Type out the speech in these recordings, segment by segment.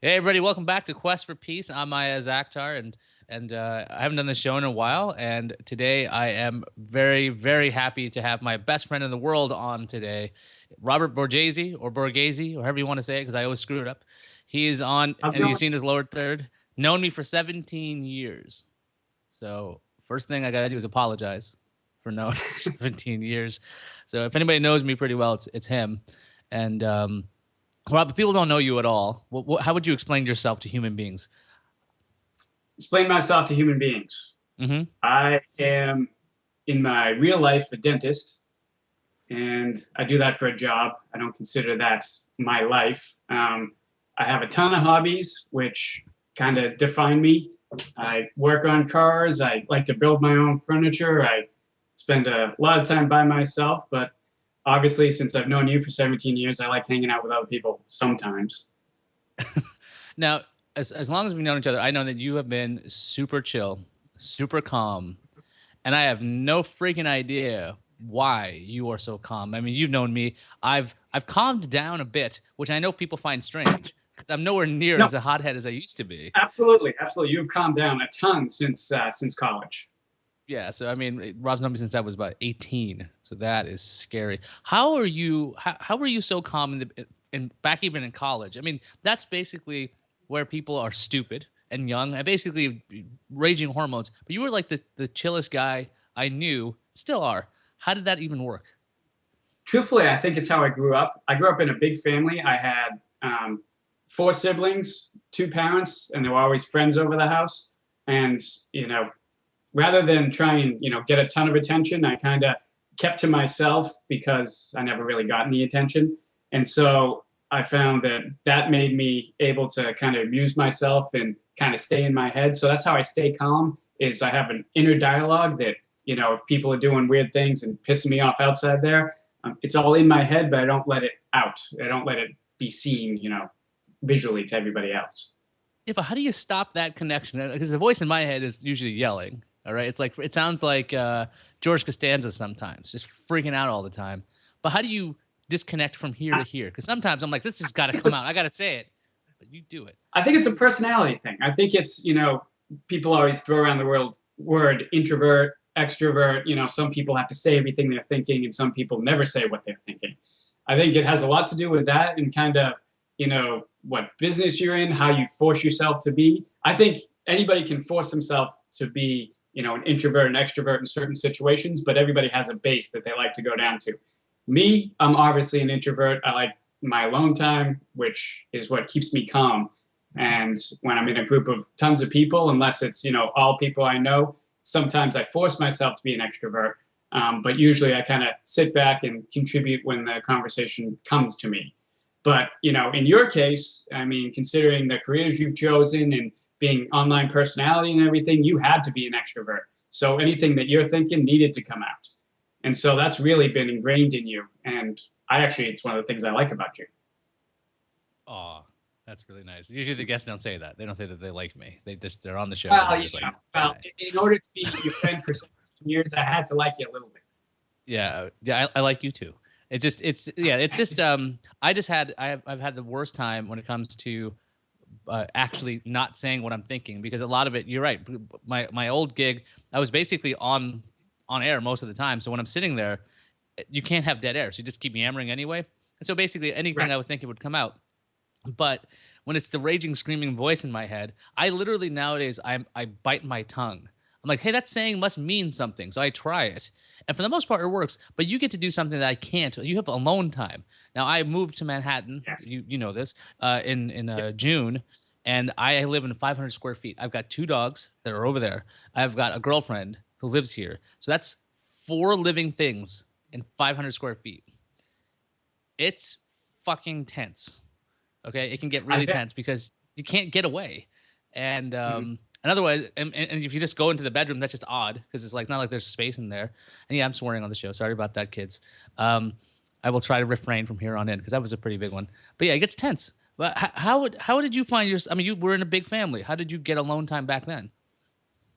Hey everybody, welcome back to Quest for Peace. I'm Iyaz Akhtar, and I haven't done this show in a while. And today I am very happy to have my best friend in the world on today, Robert Borgesi or Borgesi or however you want to say it, because I always screw it up. He is on, How's it and going? he's seen his lower third. Known me for 17 years. So first thing I gotta do is apologize for knowing 17 years. So if anybody knows me pretty well, it's him. And Rob, people don't know you at all. How would you explain yourself to human beings? Explain myself to human beings. Mm-hmm. I am in my real life a dentist, and I do that for a job. I don't consider that my life. I have a ton of hobbies, which kind of define me. I work on cars. I like to build my own furniture. I spend a lot of time by myself, but obviously, since I've known you for 17 years, I like hanging out with other people sometimes. Now, as long as we've known each other, I know that you have been super chill, super calm, and I have no freaking idea why you are so calm. I mean, you've known me. I've calmed down a bit, which I know people find strange because I'm nowhere near No, as a hothead as I used to be. absolutely. You've calmed down a ton since college. Yeah, so I mean, Rob's known me since I was about 18, so that is scary. How are you? How were you so calm in back even in college? I mean, that's basically where people are stupid and young and basically raging hormones. But you were like the chillest guy I knew, still are. How did that even work? Truthfully, I think it's how I grew up. I grew up in a big family. I had four siblings, two parents, and they were always friends over the house. And rather than try and get a ton of attention, I kind of kept to myself because I never really got any attention. And so I found that that made me able to kind of amuse myself and kind of stay in my head. So that's how I stay calm. Is I have an inner dialogue that if people are doing weird things and pissing me off outside there, it's all in my head, but I don't let it out. I don't let it be seen, visually to everybody else. Yeah, but how do you stop that connection? Because the voice in my head is usually yelling. All right, it's like it sounds like George Costanza sometimes, just freaking out all the time. But how do you disconnect from here to here? Because sometimes I'm like, this has got to It's come a, out. I got to say it, but you do it. I think it's a personality thing. I think it's, people always throw around the word introvert, extrovert. Some people have to say everything they're thinking, and some people never say what they're thinking. I think it has a lot to do with that and kind of, what business you're in, how you force yourself to be. I think anybody can force themselves to be, an introvert and extrovert in certain situations, but everybody has a base that they like to go down to. Me, I'm obviously an introvert. I like my alone time, which is what keeps me calm. And when I'm in a group of tons of people, unless it's, all people I know, sometimes I force myself to be an extrovert. But usually I kind of sit back and contribute when the conversation comes to me. But, in your case, I mean, considering the careers you've chosen and being online personality and everything, you had to be an extrovert. So anything that you're thinking needed to come out. And so that's really been ingrained in you. And it's one of the things I like about you. Oh, that's really nice. Usually the guests don't say that. They don't say that they like me. They're on the show and Well, they're just like, well, "Hi." in order to be your friend for 17 years, I had to like you a little bit. Yeah, I like you too. It's just I've had the worst time when it comes to actually not saying what I'm thinking because a lot of it, you're right. My old gig, I was basically on air most of the time. So when I'm sitting there, you can't have dead air. So you just keep yammering anyway. And so basically anything Right. I was thinking would come out. But when it's the raging, screaming voice in my head, I literally nowadays I bite my tongue. I'm like, hey, that saying must mean something. So I try it. And for the most part, it works. But you get to do something that I can't. You have alone time. Now, I moved to Manhattan. Yes. You know this in Yeah. June, and I live in 500 square feet. I've got two dogs that are over there. I've got a girlfriend who lives here. So that's four living things in 500 square feet. It's fucking tense. Okay, it can get I really bet. tense because you can't get away, and Mhm. and otherwise, and if you just go into the bedroom, that's just odd because it's like not like there's space in there. And yeah, I'm swearing on the show. Sorry about that, kids. Um, I will try to refrain from here on in because that was a pretty big one. But yeah, it gets tense. But how did you find your? I mean, you were in a big family. How did you get alone time back then?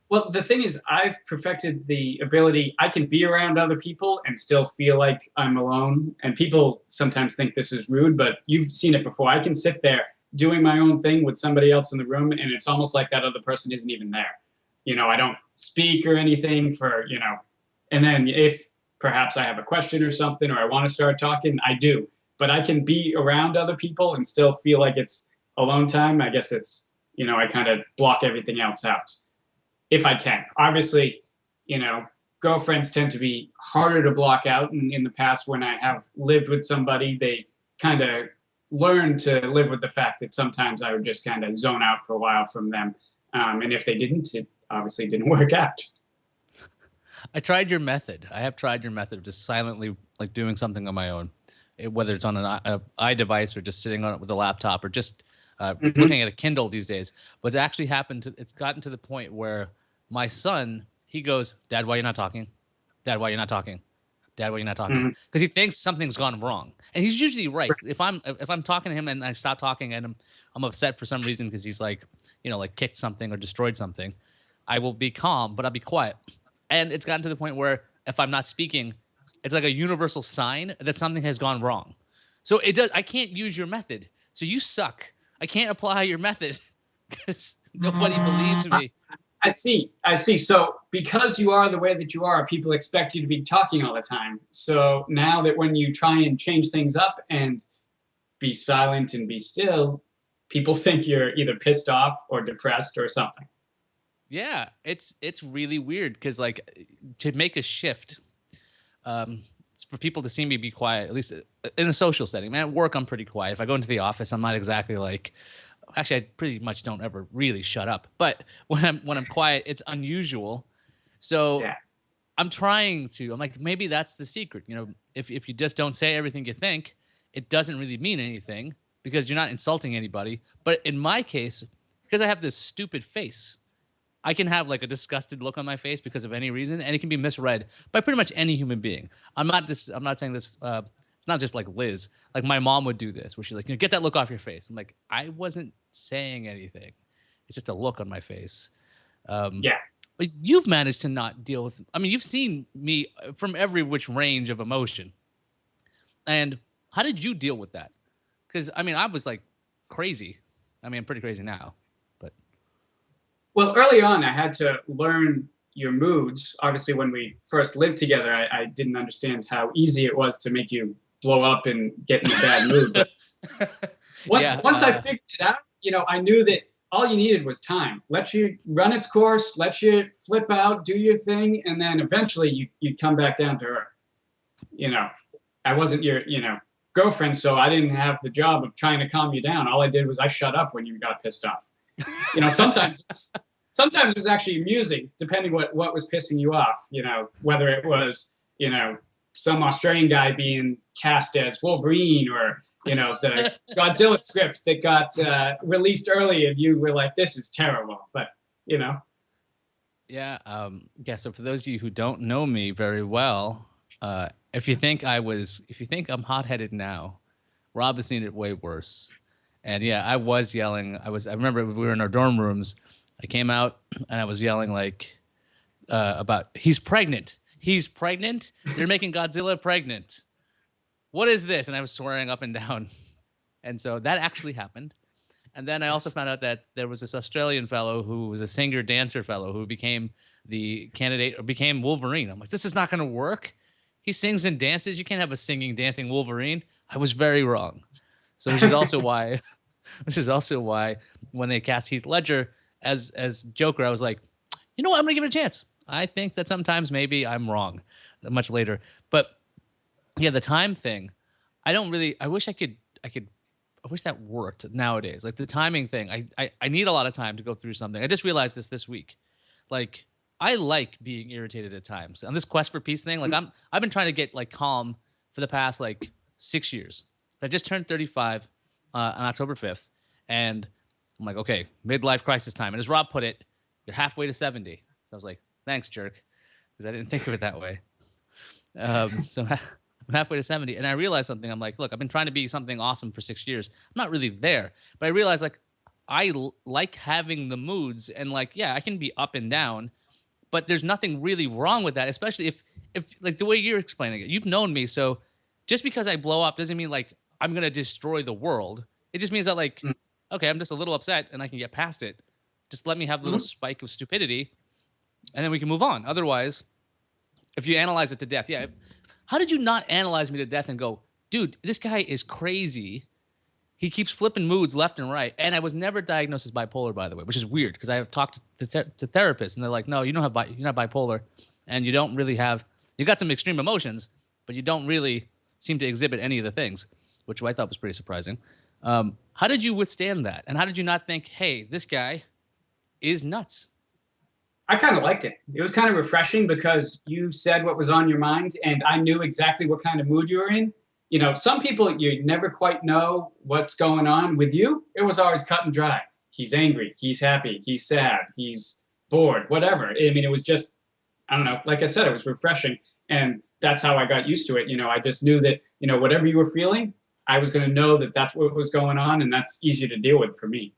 Well, the thing is, I've perfected the ability, I can be around other people and still feel like I'm alone. And people sometimes think this is rude, but you've seen it before. I can sit there doing my own thing with somebody else in the room, and it's almost like that other person isn't even there. I don't speak or anything for, and then if perhaps I have a question or something, or I want to start talking, I do. But I can be around other people and still feel like it's alone time. I guess it's, I kind of block everything else out if I can. Obviously, girlfriends tend to be harder to block out. And in the past, when I have lived with somebody, they kind of learned to live with the fact that sometimes I would just kind of zone out for a while from them. And if they didn't, it obviously didn't work out. I tried your method. I have tried your method of just silently like doing something on my own, whether it's on an iDevice or just sitting on it with a laptop or just looking at a Kindle these days. But it's actually happened. It's gotten to the point where my son, he goes, "Dad, why are you not talking? Dad, why are you not talking? Dad, why are you not talking?" Because he thinks something's gone wrong, and he's usually right. If I'm talking to him and I stop talking and I'm upset for some reason because he's like, like kicked something or destroyed something, I will be calm, but I'll be quiet. And it's gotten to the point where if I'm not speaking, it's like a universal sign that something has gone wrong. So it does. I can't use your method. So you suck. I can't apply your method because nobody believes me. I see. So because you are the way that you are, people expect you to be talking all the time. So now that when you try and change things up and be silent and be still, people think you're either pissed off or depressed or something. Yeah, it's really weird because like to make a shift, it's for people to see me be quiet, at least in a social setting. Man, at work I'm pretty quiet. If I go into the office, I'm not exactly like. Actually, I pretty much don't ever really shut up. But when I'm quiet, it's unusual. So yeah. I'm trying to. I'm like, maybe that's the secret. If you just don't say everything you think, it doesn't really mean anything because you're not insulting anybody. But in my case, because I have this stupid face, I can have like a disgusted look on my face because of any reason, and it can be misread by pretty much any human being. I'm not saying this. It's not just like Liz. Like my mom would do this, where she's like, get that look off your face. I'm like, I wasn't saying anything. It's just a look on my face. Yeah. But you've managed to not deal with. I mean, you've seen me from every which range of emotion. And how did you deal with that? Because I mean, I was like crazy. I mean, I'm pretty crazy now. Well, early on, I had to learn your moods. Obviously, when we first lived together, I didn't understand how easy it was to make you blow up and get in a bad mood. But once I figured it out, I knew that all you needed was time. Let you run its course, let you flip out, do your thing, and then eventually you'd come back down to earth. I wasn't your, girlfriend, so I didn't have the job of trying to calm you down. All I did was I shut up when you got pissed off. Sometimes it was actually amusing, depending what was pissing you off. Whether it was some Australian guy being cast as Wolverine, or the Godzilla script that got released early, and you were like, "This is terrible." But yeah. So for those of you who don't know me very well, if you think I'm hot-headed now, Rob has seen it way worse. And yeah, I was yelling. I remember we were in our dorm rooms. I came out and I was yelling like about he's pregnant. He's pregnant. They're making Godzilla pregnant. What is this? And I was swearing up and down. And so that actually happened. And then I also found out that there was this Australian fellow who was a singer dancer fellow who became the candidate or became Wolverine. I'm like, this is not going to work. He sings and dances. You can't have a singing, dancing Wolverine. I was very wrong. So which is also why when they cast Heath Ledger as Joker, I was like, you know what? I'm gonna give it a chance. I think that sometimes maybe I'm wrong. Much later, but yeah, the time thing. I wish that worked nowadays. Like the timing thing. I need a lot of time to go through something. I just realized this week. Like I like being irritated at times. On this quest for peace thing, like I've been trying to get like calm for the past like 6 years. I just turned 35 on October 5th, and I'm like, okay, midlife crisis time. And as Rob put it, you're halfway to 70. So I was like, thanks, jerk, because I didn't think of it that way. So I'm halfway to 70, and I realized something. I'm like, look, I've been trying to be something awesome for 6 years. I'm not really there, but I realized like I like having the moods, and like, yeah, I can be up and down, but there's nothing really wrong with that, especially if like the way you're explaining it. You've known me, so just because I blow up doesn't mean like I'm gonna destroy the world. It just means that like okay, I'm just a little upset and I can get past it. Just let me have a little Mhm. spike of stupidity and then we can move on. Otherwise, if you analyze it to death, yeah. How did you not analyze me to death and go, dude, this guy is crazy. He keeps flipping moods left and right. And I was never diagnosed as bipolar, by the way, which is weird because I have talked to therapists and they're like, no, you don't have you're not bipolar, and you don't really have you got some extreme emotions, but you don't really seem to exhibit any of the things, which I thought was pretty surprising. How did you withstand that? And how did you not think, hey, this guy is nuts? I kind of liked it. It was kind of refreshing because you said what was on your mind, and I knew exactly what kind of mood you were in. You know, some people you never quite know what's going on. With you, it was always cut and dry. He's angry, he's happy, he's sad, he's bored, whatever. I mean, it was just, I don't know, like I said, it was refreshing. And that's how I got used to it. You know, I just knew that, you know, whatever you were feeling, I was going to know that that's what was going on, and that's easier to deal with for me.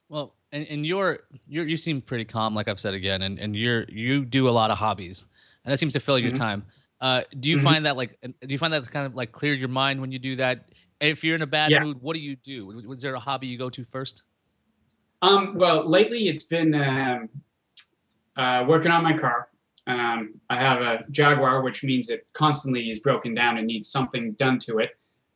Well, and you seem pretty calm, like I've said again, and you do a lot of hobbies, and that seems to fill your Mm-hmm. time. Do you Mm-hmm. find that do you find that kind of like cleared your mind when you do that? If you're in a bad Yeah. mood, what do you do? Was there a hobby you go to first? Well, lately it's been working on my car. I have a Jaguar, which means it constantly is broken down and needs something done to it.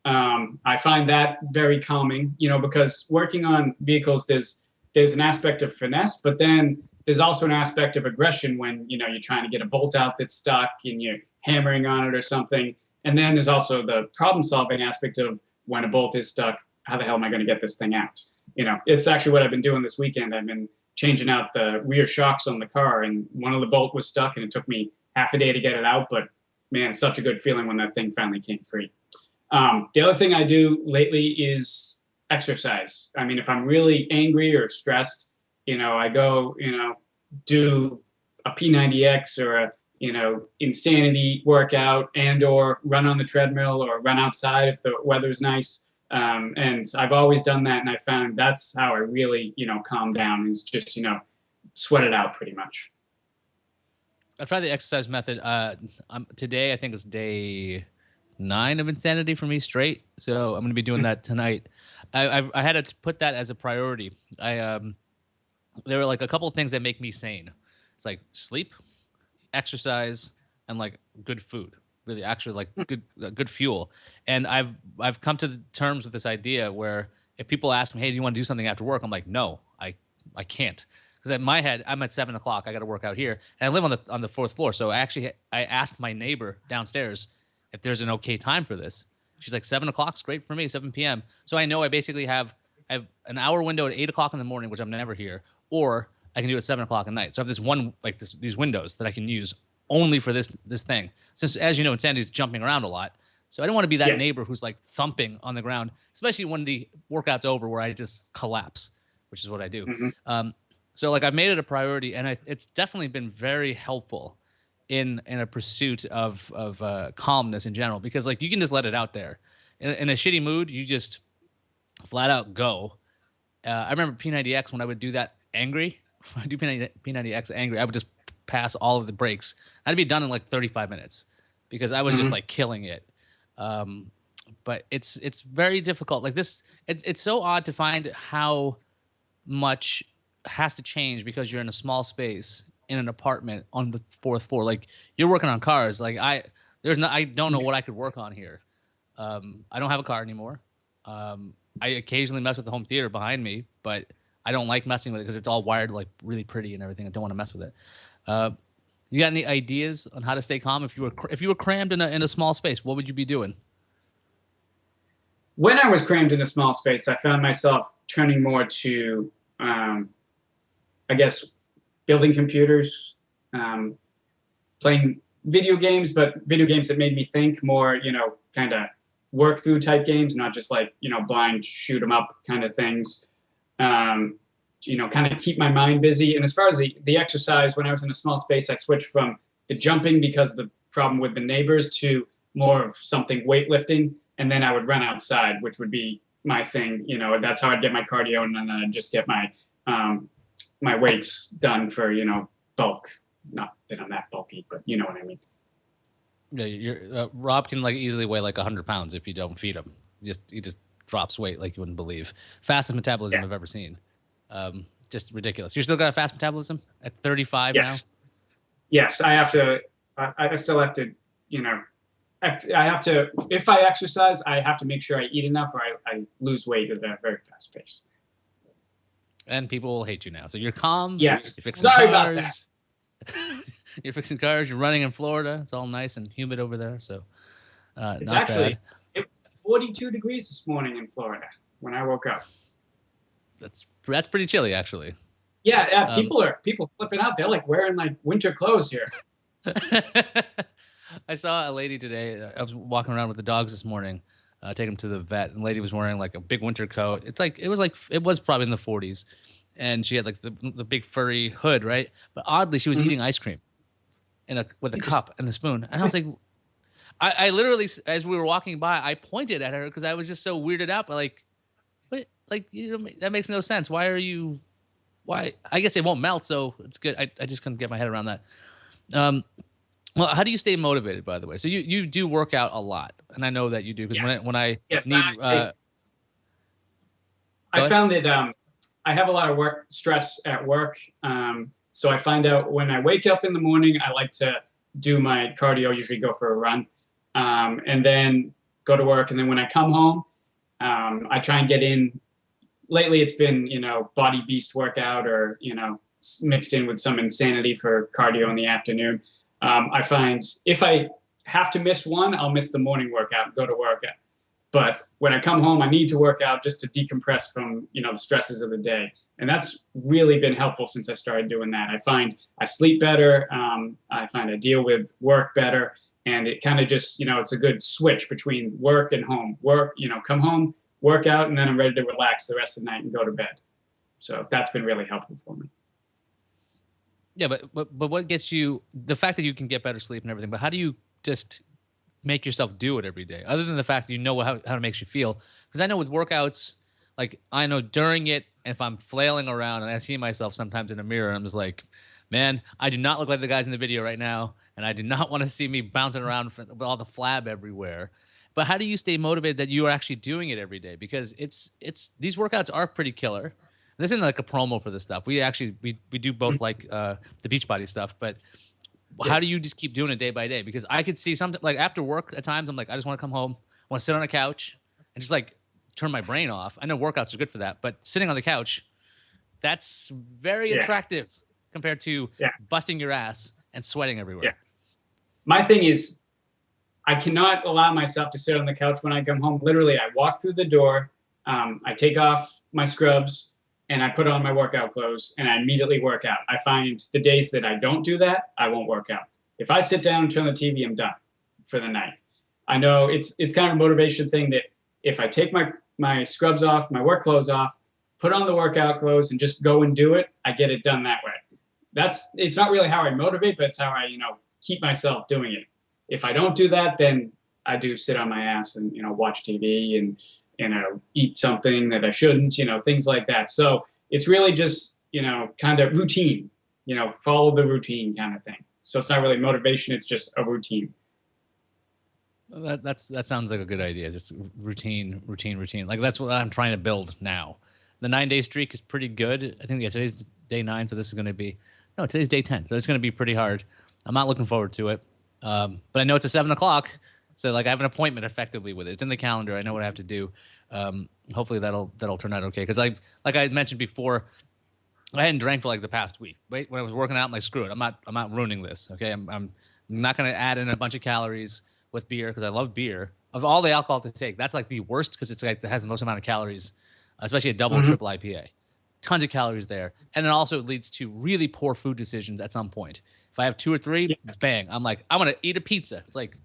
I find that very calming, you know, because working on vehicles, there's an aspect of finesse, but then there's also an aspect of aggression when you know you're trying to get a bolt out that's stuck and you're hammering on it or something. And then there's also the problem solving aspect of when a bolt is stuck, how the hell am I going to get this thing out? You know, it's actually what I've been doing this weekend. I've been changing out the rear shocks on the car, and one of the bolt was stuck, and it took me half a day to get it out. But man, it's such a good feeling when that thing finally came free. The other thing I do lately is exercise. I mean, if I'm really angry or stressed, you know, I go, you know, do a P90X or a, you know, insanity workout and or run on the treadmill or run outside if the weather's nice. And I've always done that, and I found that's how I really, you know, calm down is just, you know, sweat it out pretty much. I tried the exercise method. Today I think is day 9 of insanity for me straight, so I'm going to be doing that tonight. I had to put that as a priority. There were like a couple of things that make me sane. It's like sleep, exercise, and like good food. Really, actually, like good fuel. And I've come to the terms with this idea where if people ask me, "Hey, do you want to do something after work?" I'm like, "No, I can't." Because in my head, I'm at 7 o'clock. I got to work out here, and I live on the fourth floor. So I asked my neighbor downstairs if there's an okay time for this. She's like 7 o'clock's great for me, 7 p.m. So I know I have an hour window at 8 o'clock in the morning, which I'm never here, or I can do it at 7 o'clock at night. So I have this one like these windows that I can use only for this thing. Since as you know, Insanity's jumping around a lot. So I don't want to be that Yes. neighbor who's like thumping on the ground, especially when the workout's over where I just collapse, which is what I do. Mm-hmm. So like I've made it a priority, and it's definitely been very helpful in a pursuit of calmness in general because like you can just let it out there. In a shitty mood, you just flat out go. I remember P90X when I would do that angry. When I do P90X angry, I would just pass all of the breaks. I'd be done in like 35 minutes because I was just Mm-hmm. like killing it. Um, but it's very difficult. Like this, it's so odd to find how much has to change because you're in a small space in an apartment on the fourth floor. Like you're working on cars. Like I don't know what I could work on here. I don't have a car anymore. I occasionally mess with the home theater behind me, but I don't like messing with it because it's all wired like really pretty and everything. I don't want to mess with it. Uh, you got any ideas on how to stay calm if you were crammed in a small space? What would you be doing? When I was crammed in a small space, I found myself turning more to, um, I guess, building computers, um, playing video games, but video games that made me think more, you know, kind of work through type games, not just like, you know, blind shoot 'em up kind of things. Um, you know, kind of keep my mind busy. And as far as the exercise, when I was in a small space, I switched from the jumping because of the problem with the neighbors to more of something weightlifting. And then I would run outside, which would be my thing. You know, that's how I'd get my cardio, and then I'd just get um, my weights done for, you know, bulk. Not that I'm that bulky, but you know what I mean. Yeah, Rob can like easily weigh like 100 pounds if you don't feed him. He just drops weight like you wouldn't believe. Fastest metabolism I've ever seen. Just ridiculous. You're still got a fast metabolism at 35 now? Yes, I have to. I still have to. You know, I have to. If I exercise, I have to make sure I eat enough, or I lose weight at a very fast pace. And people will hate you now. So you're calm. Yes. You're Sorry about that. You're fixing cars. You're running in Florida. It's all nice and humid over there. So it's not actually bad. It was 42 degrees this morning in Florida when I woke up. That's pretty chilly, actually. Yeah. People flipping out. They're like wearing like winter clothes here. I saw a lady today. I was walking around with the dogs this morning, taking them to the vet, and the lady was wearing like a big winter coat. It was probably in the 40s, and she had like the big furry hood, right? But oddly, she was eating ice cream with a cup and a spoon, and I was like, I literally, as we were walking by, I pointed at her because I was just so weirded out. But like, what? Like, that makes no sense. Why are you? Why? I guess it won't melt, so it's good. I just couldn't get my head around that. Well, how do you stay motivated, by the way? So you do work out a lot, and I know that you do because when I need. I found that I have a lot of stress at work. So I find out when I wake up in the morning, I like to do my cardio, usually go for a run, and then go to work. And then when I come home, I try and get in. Lately, it's been, body beast workout or, mixed in with some insanity for cardio in the afternoon. I find if I have to miss one, I'll miss the morning workout and go to work. But when I come home, I need to work out just to decompress from, the stresses of the day. And that's really been helpful since I started doing that. I find I sleep better. I find I deal with work better. And it kind of just, it's a good switch between work and home. Work, come home, work out, and then I'm ready to relax the rest of the night and go to bed. So that's been really helpful for me. Yeah, but what gets you, the fact that you can get better sleep and everything, but how do you just make yourself do it every day? Other than the fact that you know how it makes you feel. Because I know with workouts, like I know during it, if I'm flailing around and I see myself sometimes in a mirror, I'm just like, man, I do not look like the guys in the video right now. And I do not want to see me bouncing around with all the flab everywhere. But how do you stay motivated that you are actually doing it every day? Because it's these workouts are pretty killer. This isn't like a promo for this stuff. We do both like the Beachbody stuff, but how do you just keep doing it day by day? Because I could see something like after work at times, I'm like, I just want to come home, I want to sit on a couch and just like turn my brain off. I know workouts are good for that, but sitting on the couch, that's very attractive compared to busting your ass and sweating everywhere. Yeah. My thing is, I cannot allow myself to sit on the couch when I come home. Literally, I walk through the door, I take off my scrubs, and I put on my workout clothes, and I immediately work out. I find the days that I don't do that, I won't work out. If I sit down and turn the TV, I'm done for the night. I know it's kind of a motivation thing that if I take my scrubs off, my work clothes off, put on the workout clothes, and just go and do it, I get it done that way. It's not really how I motivate, but it's how I, keep myself doing it. If I don't do that, then I do sit on my ass and, watch TV and, eat something that I shouldn't, things like that. So it's really just, kind of routine, follow the routine kind of thing. So it's not really motivation. It's just a routine. That sounds like a good idea. Just routine. Like that's what I'm trying to build now. The 9-day streak is pretty good. I think today's day 9. So today's day 10. So it's going to be pretty hard. I'm not looking forward to it. But I know it's at 7 o'clock. So like I have an appointment effectively with it. It's in the calendar. I know what I have to do. Hopefully that'll turn out okay. Cause like I mentioned before, I hadn't drank for like the past week. Right? When I was working out, I'm like, screw it. I'm not ruining this. Okay. I'm not going to add in a bunch of calories with beer. Cause I love beer. Of all the alcohol to take, that's like the worst. Cause it's like, it has the most amount of calories, especially a double or triple IPA, tons of calories there. And it also leads to really poor food decisions at some point. If I have 2 or 3, bang, I'm like, I want to eat a pizza. It's like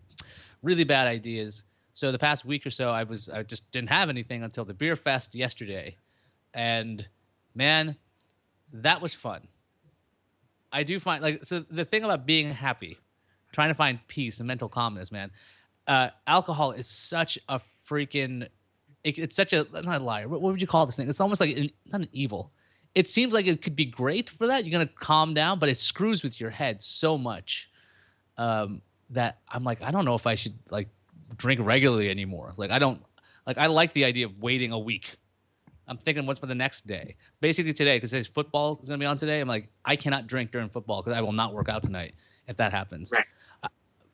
really bad ideas. So the past week or so, I just didn't have anything until the beer fest yesterday. And man, that was fun. I do find so the thing about being happy, trying to find peace and mental calmness, man, alcohol is such a freaking, it's such a, not a liar. What would you call this thing? It's almost like not an evil. It seems like it could be great for that. You're going to calm down, but it screws with your head so much that I'm like, I don't know if I should like drink regularly anymore. Like Like I like the idea of waiting a week. I'm thinking, what's for the next day? Basically today, because there's football is going to be on today. I'm like, I cannot drink during football because I will not work out tonight if that happens. Right.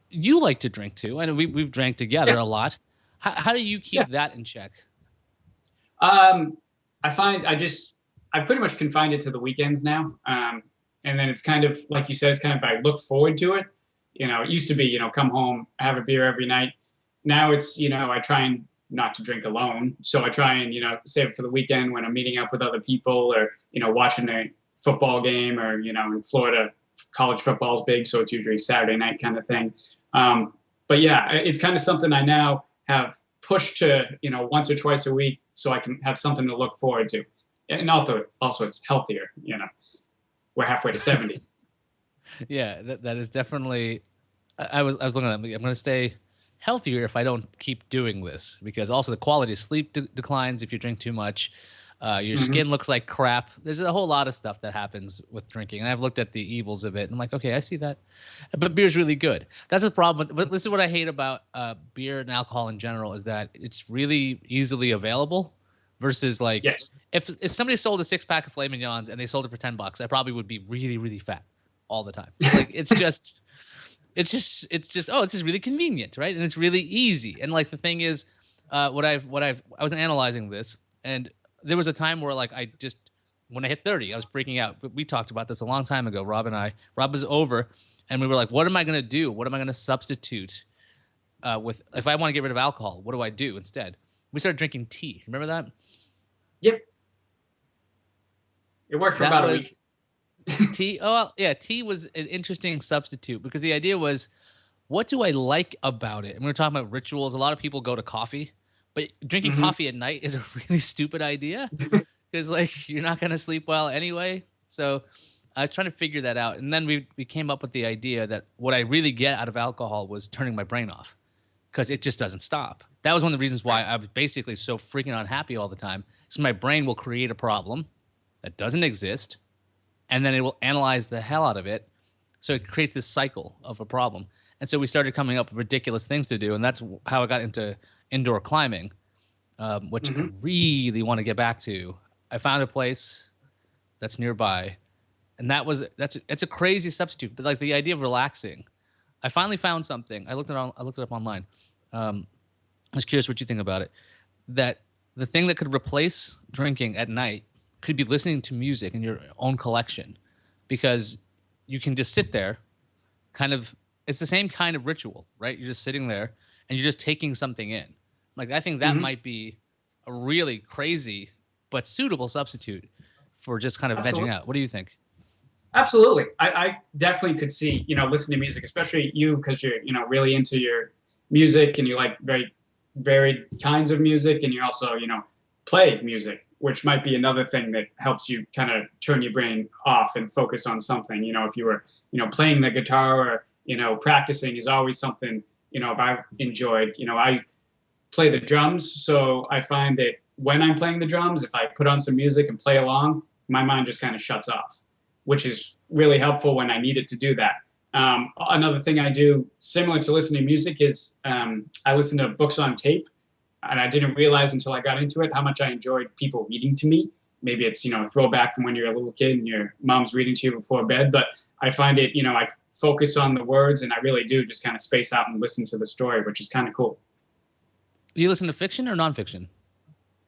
You like to drink too, and we've drank together Yeah. a lot. How do you Yeah. keep that in check? I find I pretty much confined it to the weekends now. And then it's kind of like you said, it's kind of I look forward to it. It used to be, come home, have a beer every night. Now it's, I try and not to drink alone. So I try and, save it for the weekend when I'm meeting up with other people or, watching a football game or, in Florida, college football is big. So it's usually Saturday night kind of thing. But yeah, it's kind of something I now have pushed to, once or twice a week so I can have something to look forward to. And also it's healthier, we're halfway to 70. Yeah, that is definitely. I was looking at. I'm going to stay healthier if I don't keep doing this because also the quality of sleep declines if you drink too much. Your skin looks like crap. There's a whole lot of stuff that happens with drinking, and I've looked at the evils of it. And I'm like, okay, I see that, but beer's really good. That's the problem. But this is what I hate about beer and alcohol in general is that it's really easily available, versus like Yes. if somebody sold a 6-pack of Filet Mignons and they sold it for $10, I probably would be really really fat all the time. Like it's just oh, it's just really convenient, right? And it's really easy. And like the thing is, I was analyzing this, and there was a time where like when I hit 30, I was freaking out. But we talked about this a long time ago, Rob and I. Rob was over, and we were like, what am I going to do? What am I going to substitute with if I want to get rid of alcohol? What do I do instead? We started drinking tea. Remember that? Yep. It worked for about a week. Tea. Oh, yeah. Tea was an interesting substitute because the idea was, what do I like about it? And we were talking about rituals. A lot of people go to coffee, but drinking coffee at night is a really stupid idea because like you're not going to sleep well anyway. So I was trying to figure that out. And then we came up with the idea that what I really get out of alcohol was turning my brain off because it just doesn't stop. That was one of the reasons why I was basically so freaking unhappy all the time. So my brain will create a problem that doesn't exist, and then it will analyze the hell out of it. So it creates this cycle of a problem. And so we started coming up with ridiculous things to do. And that's how I got into indoor climbing, which I really want to get back to. I found a place that's nearby. And it's a crazy substitute. But like the idea of relaxing. I finally found something. I looked it up online. I was curious what you think about it. That the thing that could replace drinking at night could be listening to music in your own collection, because you can just sit there kind of, it's the same kind of ritual, right? You're just sitting there and you're just taking something in. Like, I think that might be a really crazy but suitable substitute for just kind of vegging out. What do you think? Absolutely. I definitely could see, listening to music, especially you, because you're, really into your music and you like very varied kinds of music, and you also, play music, which might be another thing that helps you kind of turn your brain off and focus on something. If you were, playing the guitar or, practicing is always something, if I've enjoyed. I play the drums, so I find that when I'm playing the drums, if I put on some music and play along, my mind just kind of shuts off, which is really helpful when I need it to do that. Another thing I do similar to listening to music is I listen to books on tape. And I didn't realize until I got into it how much I enjoyed people reading to me. Maybe it's, a throwback from when you're a little kid and your mom's reading to you before bed. But I find it, I focus on the words and I really do just kind of space out and listen to the story, which is kind of cool. You listen to fiction or nonfiction?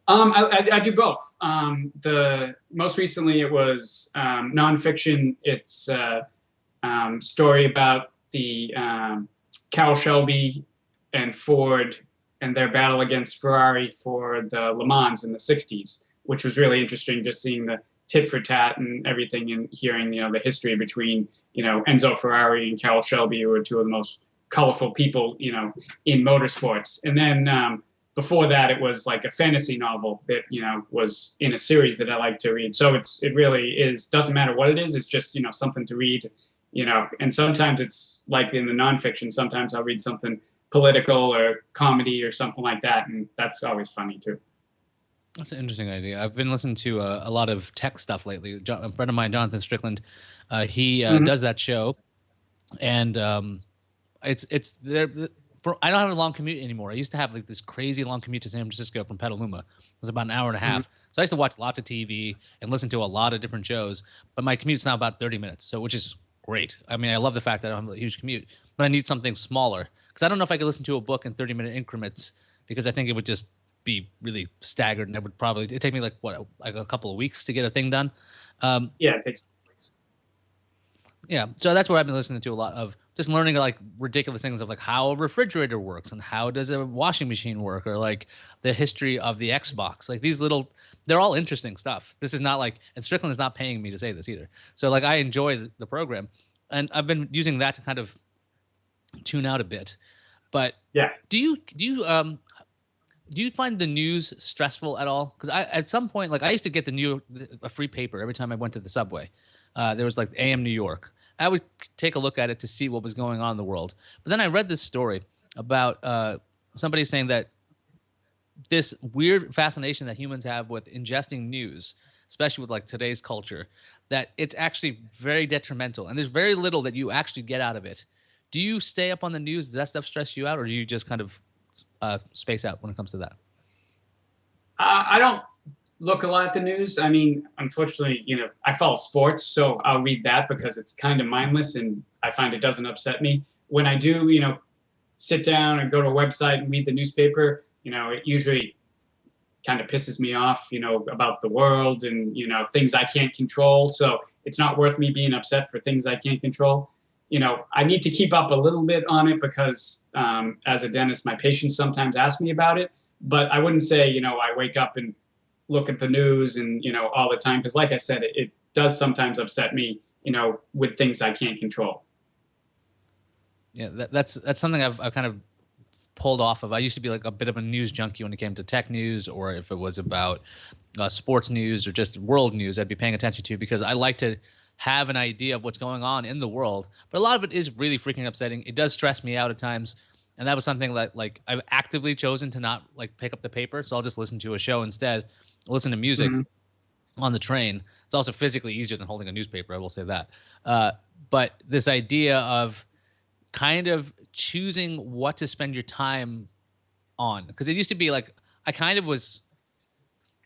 I do both. The most recently it was nonfiction. It's a story about the Carroll Shelby and Ford and their battle against Ferrari for the Le Mans in the 60s, which was really interesting, just seeing the tit for tat and everything and hearing, the history between, Enzo Ferrari and Carroll Shelby, who are two of the most colorful people, in motorsports. And then before that, it was like a fantasy novel that, was in a series that I like to read. So it really is, doesn't matter what it is, it's just, something to read, and sometimes it's like in the nonfiction, sometimes I'll read something political or comedy or something like that, and that's always funny too. That's an interesting idea. I've been listening to a lot of tech stuff lately. A friend of mine, Jonathan Strickland, he does that show, and it's I don't have a long commute anymore. I used to have like this crazy long commute to San Francisco from Petaluma. It was about an hour and a Mhm. half. So I used to watch lots of TV and listen to a lot of different shows. But my commute's now about 30 minutes, so which is great. I mean, I love the fact that I don't have a huge commute, but I need something smaller because I don't know if I could listen to a book in 30-minute increments because I think it would just be really staggered and it would probably it'd take me like what like a couple of weeks to get a thing done. Um, Yeah, it takes. yeah, so that's what I've been listening to a lot of, just learning like ridiculous things of like how a refrigerator works and how does a washing machine work, or like the history of the Xbox. Like these little, they're all interesting stuff. This is not like, and Strickland is not paying me to say this either. So like I enjoy the program, and I've been using that to kind of tune out a bit. But Yeah. do you find the news stressful at all? Because I at some point, like I used to get a free paper every time I went to the subway. There was like AM New York. I would take a look at it to see what was going on in the world. But then I read this story about somebody saying that this weird fascination that humans have with ingesting news, especially with like today's culture, that it's actually very detrimental, and there's very little that you actually get out of it. Do you stay up on the news? Does that stuff stress you out, or do you just kind of space out when it comes to that? I don't look a lot at the news. I mean, unfortunately, I follow sports, so I'll read that because it's kind of mindless and I find it doesn't upset me. When I do, sit down and go to a website and read the newspaper, it usually kind of pisses me off, about the world and, things I can't control. So it's not worth me being upset for things I can't control. I need to keep up a little bit on it because as a dentist, my patients sometimes ask me about it. But I wouldn't say, I wake up and look at the news and, all the time. Because like I said, it does sometimes upset me, with things I can't control. Yeah, that's something I've kind of pulled off of. I used to be like a bit of a news junkie when it came to tech news, or if it was about sports news or just world news, I'd be paying attention to because I like to have an idea of what's going on in the world. But a lot of it is really freaking upsetting. It does stress me out at times. And that was something that like I've actively chosen to not like pick up the paper. So I'll just listen to a show instead, listen to music Mm-hmm. on the train. It's also physically easier than holding a newspaper. I will say that. But this idea of kind of choosing what to spend your time on, because it used to be like I kind of was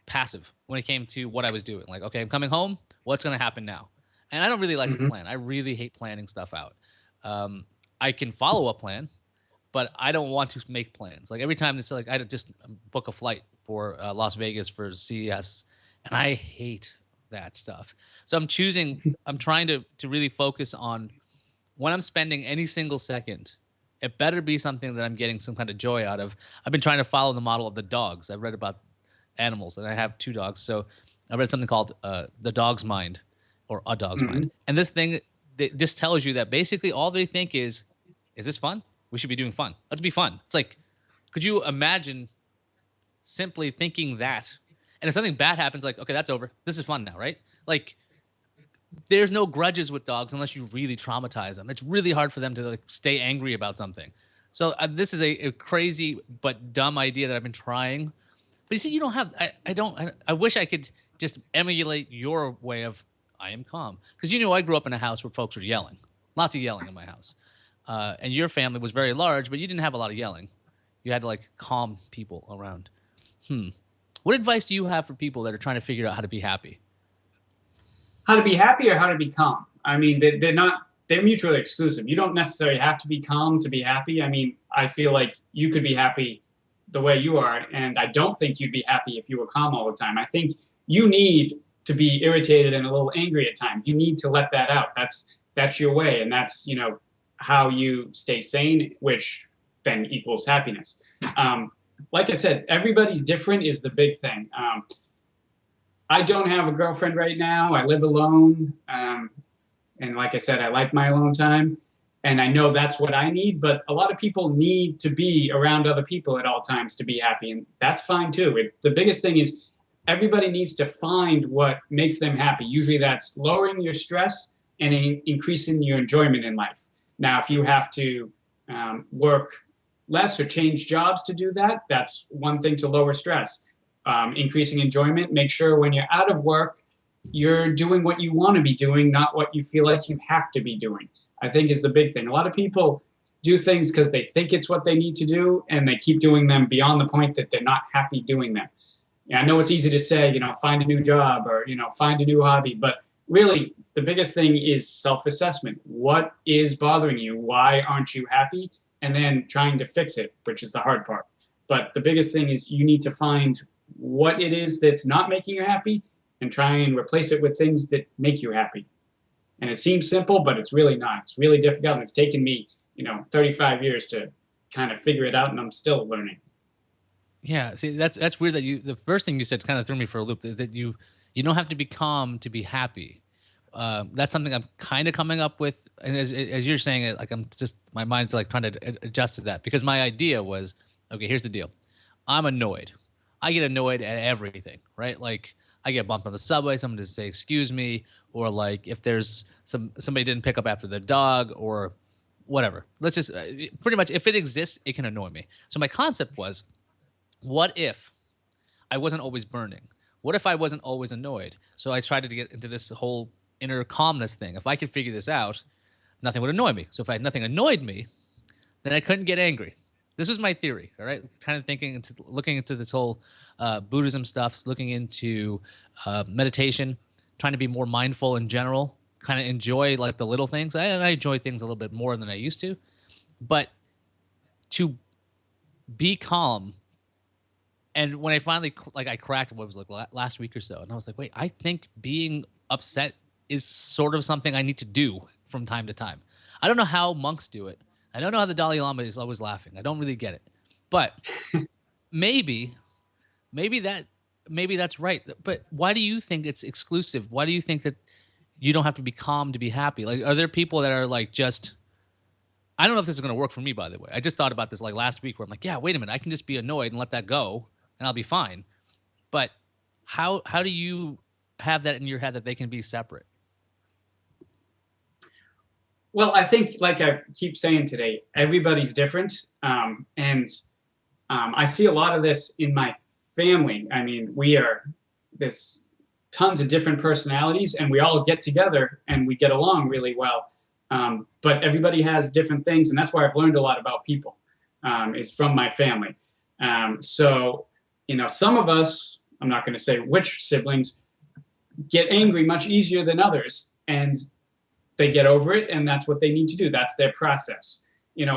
passive when it came to what I was doing. Like, okay, I'm coming home. What's going to happen now? And I don't really like to Mm-hmm. plan. I really hate planning stuff out. I can follow a plan, but I don't want to make plans. Like every time it's like I just book a flight for Las Vegas for CES, and I hate that stuff. So I'm trying to really focus on when I'm spending any single second. It better be something that I'm getting some kind of joy out of. I've been trying to follow the model of the dogs. I've read about animals, and I have two dogs. So I read something called The Dog's Mind, or A Dog's Mm-hmm. Mind. And this thing that just tells you that basically all they think is this fun? We should be doing fun. Let's be fun. It's like, could you imagine simply thinking that? And if something bad happens, like, okay, that's over. This is fun now, right? Like, there's no grudges with dogs unless you really traumatize them. It's really hard for them to like stay angry about something. So this is a crazy but dumb idea that I've been trying. But you see, you don't have. I wish I could just emulate your way of. I am calm because I grew up in a house where folks were yelling, lots of yelling in my house, and your family was very large, but you didn't have a lot of yelling. You had to like calm people around. What advice do you have for people that are trying to figure out how to be happy? How to be happy or how to be calm? I mean, they're mutually exclusive. You don't necessarily have to be calm to be happy. I mean, I feel like you could be happy the way you are, and I don't think you'd be happy if you were calm all the time. I think you need to be irritated and a little angry at times. You need to let that out. That's your way, and that's how you stay sane, which then equals happiness. Like I said, everybody's different is the big thing. I don't have a girlfriend right now. I live alone. And like I said, I like my alone time. And I know that's what I need. But a lot of people need to be around other people at all times to be happy. And that's fine too. The biggest thing is everybody needs to find what makes them happy. Usually that's lowering your stress and increasing your enjoyment in life. Now, if you have to work less or change jobs to do that, that's one thing to lower stress. Increasing enjoyment, make sure when you're out of work, you're doing what you want to be doing, not what you feel like you have to be doing, I think is the big thing. A lot of people do things because they think it's what they need to do, and they keep doing them beyond the point that they're not happy doing them. Yeah, I know it's easy to say, find a new job or, find a new hobby, but really the biggest thing is self-assessment. What is bothering you? Why aren't you happy? And then trying to fix it, which is the hard part. But the biggest thing is you need to find what it is that's not making you happy and try and replace it with things that make you happy. And it seems simple, but it's really not. It's really difficult, and it's taken me, 35 years to kind of figure it out, and I'm still learning. Yeah, see, that's weird that the first thing you said kind of threw me for a loop, that you don't have to be calm to be happy. That's something I'm kind of coming up with, and as you're saying it, like I'm just, my mind's like trying to adjust to that, because my idea was, okay, here's the deal. I'm annoyed. I get annoyed at everything, right? Like I get bumped on the subway, someone just say excuse me, or like if there's somebody didn't pick up after their dog or whatever. Let's just pretty much, if it exists, it can annoy me. So my concept was, what if I wasn't always burning? What if I wasn't always annoyed? So I tried to get into this whole inner calmness thing. If I could figure this out, nothing would annoy me. So if nothing annoyed me, then I couldn't get angry. This is my theory, all right? Kind of looking into this whole Buddhism stuff, looking into meditation, trying to be more mindful in general, kind of enjoy like the little things. I enjoy things a little bit more than I used to, but to be calm. And when I finally, like, I cracked what was like last week or so, and I was like, wait, I think being upset is sort of something I need to do from time to time. I don't know how monks do it. I don't know how the Dalai Lama is always laughing. I don't really get it, but maybe that's right. But why do you think it's exclusive? Why do you think that you don't have to be calm to be happy? Like, are there people that are like just, I don't know if this is going to work for me, by the way. I just thought about this like last week where I'm like, yeah, wait a minute. I can just be annoyed and let that go and I'll be fine. But how do you have that in your head that they can be separate? Well, I think, like I keep saying today, everybody's different. And I see a lot of this in my family. I mean, we are this tons of different personalities, and we all get together and we get along really well. But everybody has different things, and that's why I've learned a lot about people, is from my family. So, some of us, I'm not going to say which siblings, get angry much easier than others, and they get over it, and that's what they need to do. That's their process.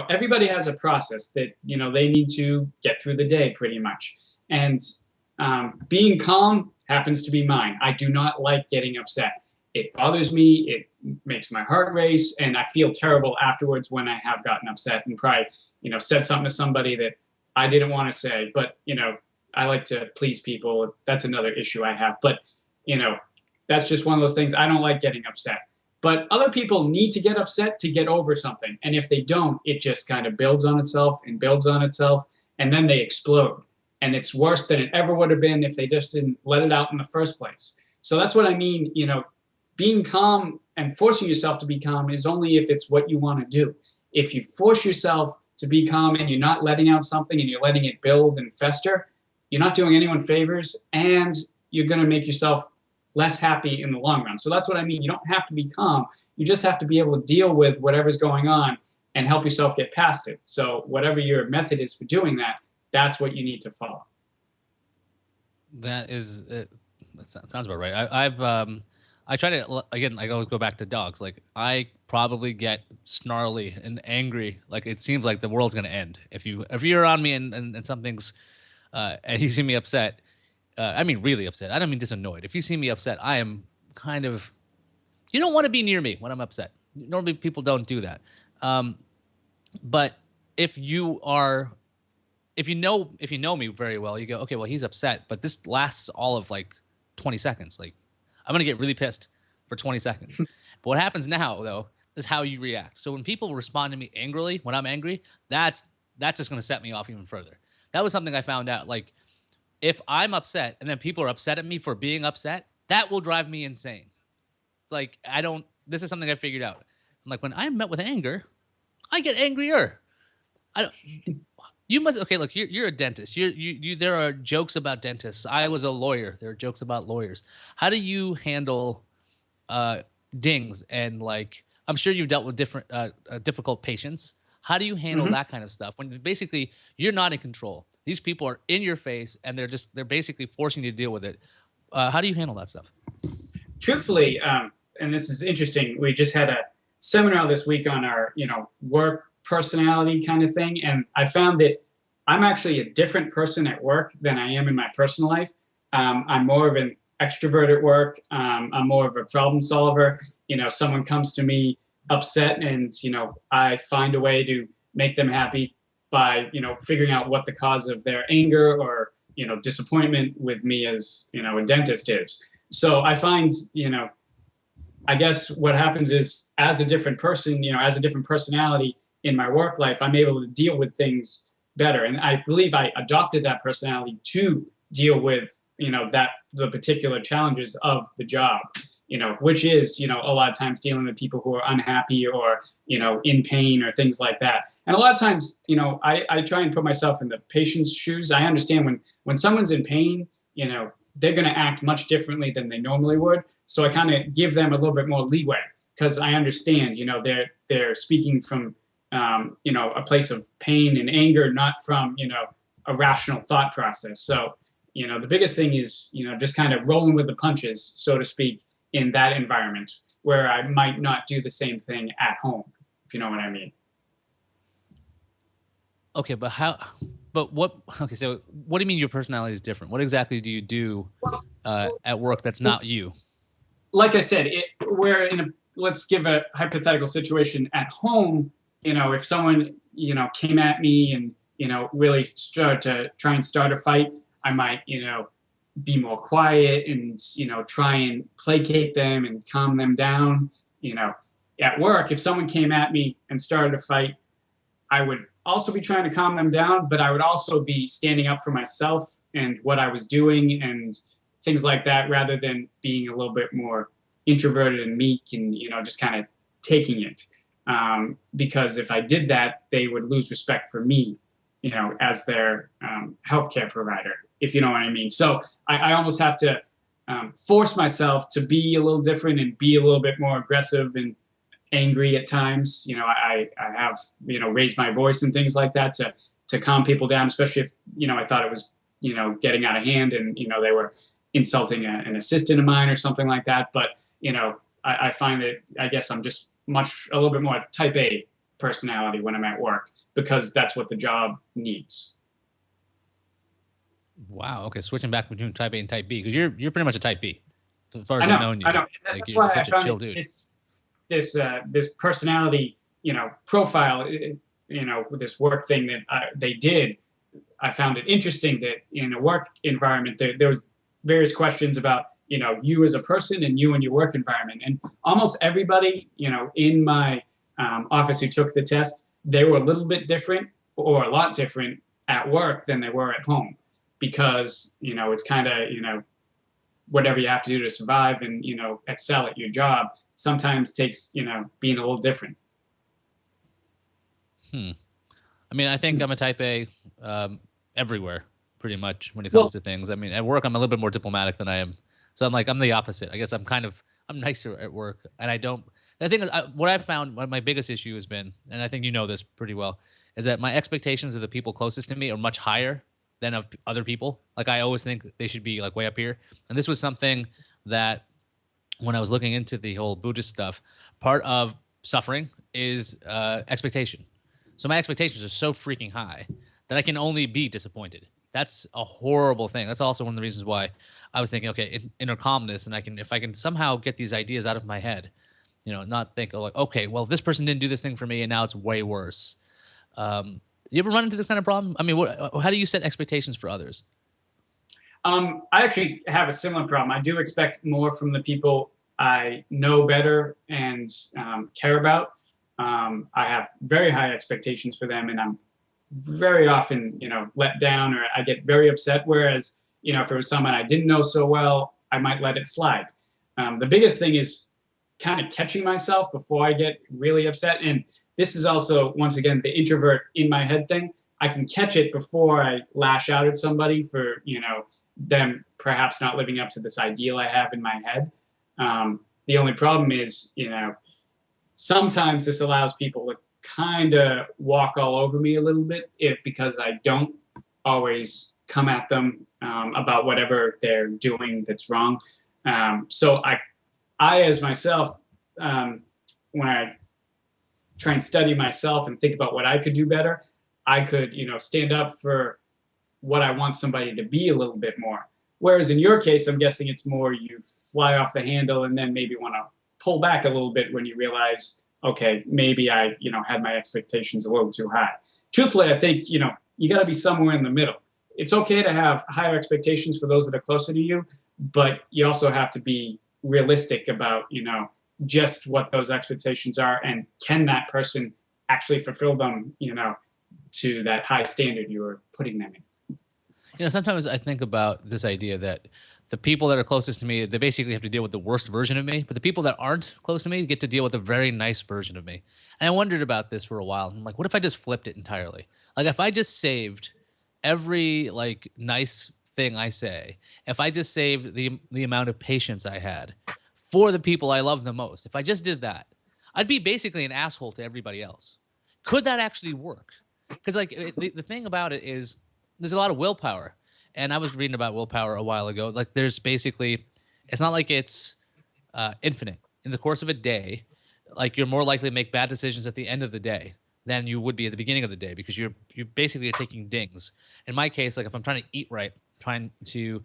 Everybody has a process that, they need to get through the day pretty much. And being calm happens to be mine. I do not like getting upset. It bothers me. It makes my heart race, and I feel terrible afterwards when I have gotten upset and probably, said something to somebody that I didn't want to say. But, I like to please people. That's another issue I have. But, that's just one of those things. I don't like getting upset. But other people need to get upset to get over something. And if they don't, it just kind of builds on itself and builds on itself, and then they explode. And it's worse than it ever would have been if they just didn't let it out in the first place. So that's what I mean, being calm and forcing yourself to be calm is only if it's what you want to do. If you force yourself to be calm and you're not letting out something and you're letting it build and fester, you're not doing anyone favors, and you're going to make yourself less happy in the long run. So that's what I mean. You don't have to be calm. You just have to be able to deal with whatever's going on and help yourself get past it. So whatever your method is for doing that, that's what you need to follow. That sounds about right. I try to, again, I always go back to dogs. Like, I probably get snarly and angry. Like, it seems like the world's going to end. If you're around me and something's, and you see me upset, I mean, really upset. I don't mean just annoyed. If you see me upset, I am kind of, you don't want to be near me when I'm upset. Normally people don't do that. But if you know me very well, you go, okay, well, he's upset, but this lasts all of like 20 seconds. Like, I'm going to get really pissed for 20 seconds. But what happens now, though, is how you react. So when people respond to me angrily, when I'm angry, that's just going to set me off even further. That was something I found out. Like, if I'm upset and then people are upset at me for being upset, that will drive me insane. It's like, this is something I figured out. I'm like, when I'm met with anger, I get angrier. You must, okay, look, you're a dentist. There are jokes about dentists. I was a lawyer. There are jokes about lawyers. How do you handle dings? And like, I'm sure you've dealt with different difficult patients. How do you handle Hmm. that kind of stuff when basically you're not in control? These people are in your face and they're basically forcing you to deal with it. How do you handle that stuff? Truthfully, and this is interesting, we just had a seminar this week on our, work personality kind of thing, and I found that I'm actually a different person at work than I am in my personal life. I'm more of an extrovert at work. I'm more of a problem solver. Someone comes to me upset, and I find a way to make them happy by figuring out what the cause of their anger or disappointment with me as a dentist is. So I find, I guess what happens is, as a different person, as a different personality in my work life, I'm able to deal with things better. And I believe I adopted that personality to deal with, the particular challenges of the job, which is, a lot of times dealing with people who are unhappy or, in pain or things like that. And a lot of times, I try and put myself in the patient's shoes. I understand when someone's in pain, they're going to act much differently than they normally would. So I kind of give them a little bit more leeway because I understand, they're speaking from, a place of pain and anger, not from, a rational thought process. So, the biggest thing is, just kind of rolling with the punches, so to speak, in that environment where I might not do the same thing at home, if you know what I mean. Okay, but how? But what? Okay, so what do you mean your personality is different? What exactly do you do at work that's not you? Like I said, we're in a, let's give a hypothetical situation at home. If someone, came at me and, really started to try and start a fight, I might, be more quiet and, try and placate them and calm them down. At work, if someone came at me and started a fight, I would also be trying to calm them down, but I would also be standing up for myself and what I was doing and things like that, rather than being a little bit more introverted and meek and, just kind of taking it. Because if I did that, they would lose respect for me, as their healthcare provider, if you know what I mean. So I almost have to force myself to be a little different and be a little bit more aggressive and angry at times. I have, raised my voice and things like that to calm people down, especially if, I thought it was, getting out of hand and, they were insulting an assistant of mine or something like that. But, I find that I guess I'm just a little bit more type A personality when I'm at work because that's what the job needs. Wow. Okay, switching back between type A and type B because you're pretty much a type B, as far I as I've know, known I you. know. Like That's you're why I such a found chill it, dude. this personality, profile, with this work thing that they did. I found it interesting that in a work environment, there was various questions about, you as a person and you and your work environment. And almost everybody, in my office who took the test, they were a little bit different or a lot different at work than they were at home because, it's kind of, whatever you have to do to survive and, excel at your job sometimes takes, being a little different. Hmm. I mean, I think I'm a type A everywhere, pretty much when it comes Well, to things. I mean, at work, I'm a little bit more diplomatic than I am. So I'm the opposite. I guess I'm nicer at work, and I don't. The thing is, what I've found, what my biggest issue has been, and I think you know this pretty well, is that my expectations of the people closest to me are much higher than of other people. Like I always think they should be like way up here, and this was something that when I was looking into the whole Buddhist stuff, part of suffering is expectation. So my expectations are so freaking high that I can only be disappointed. That's a horrible thing. That's also one of the reasons why I was thinking, okay, inner calmness, and if I can somehow get these ideas out of my head, not think, oh, like, okay, well, this person didn't do this thing for me, and now it's way worse. You ever run into this kind of problem? I mean, how do you set expectations for others? I actually have a similar problem. I do expect more from the people I know better and care about. I have very high expectations for them, and I'm very often, let down or I get very upset. Whereas, if it was someone I didn't know so well, I might let it slide. The biggest thing is kind of catching myself before I get really upset. And this is also, once again, the introvert in my head thing. I can catch it before I lash out at somebody for, them perhaps not living up to this ideal I have in my head. The only problem is, sometimes this allows people to kind of walk all over me a little bit because I don't always come at them about whatever they're doing that's wrong. So I as myself, when I try and study myself and think about what I could do better, I could, stand up for what I want somebody to be a little bit more. Whereas in your case, I'm guessing it's more you fly off the handle and then maybe want to pull back a little bit when you realize, okay, maybe I, had my expectations a little too high. Truthfully, I think, you got to be somewhere in the middle. It's okay to have higher expectations for those that are closer to you, but you also have to be realistic about, just what those expectations are and can that person actually fulfill them, to that high standard you were putting them in. Sometimes I think about this idea that the people that are closest to me, they basically have to deal with the worst version of me, but the people that aren't close to me get to deal with a very nice version of me. And I wondered about this for a while. I'm like, what if I just flipped it entirely? Like if I just saved every like nice thing I say, if I just saved the amount of patience I had for the people I love the most, if I just did that, I'd be basically an asshole to everybody else. Could that actually work? Because like the thing about it is there's a lot of willpower. And I was reading about willpower a while ago. Like there's basically, it's not like it's infinite. In the course of a day, like you're more likely to make bad decisions at the end of the day than you would be at the beginning of the day because you basically are taking dings. In my case, like if I'm trying to eat right, trying to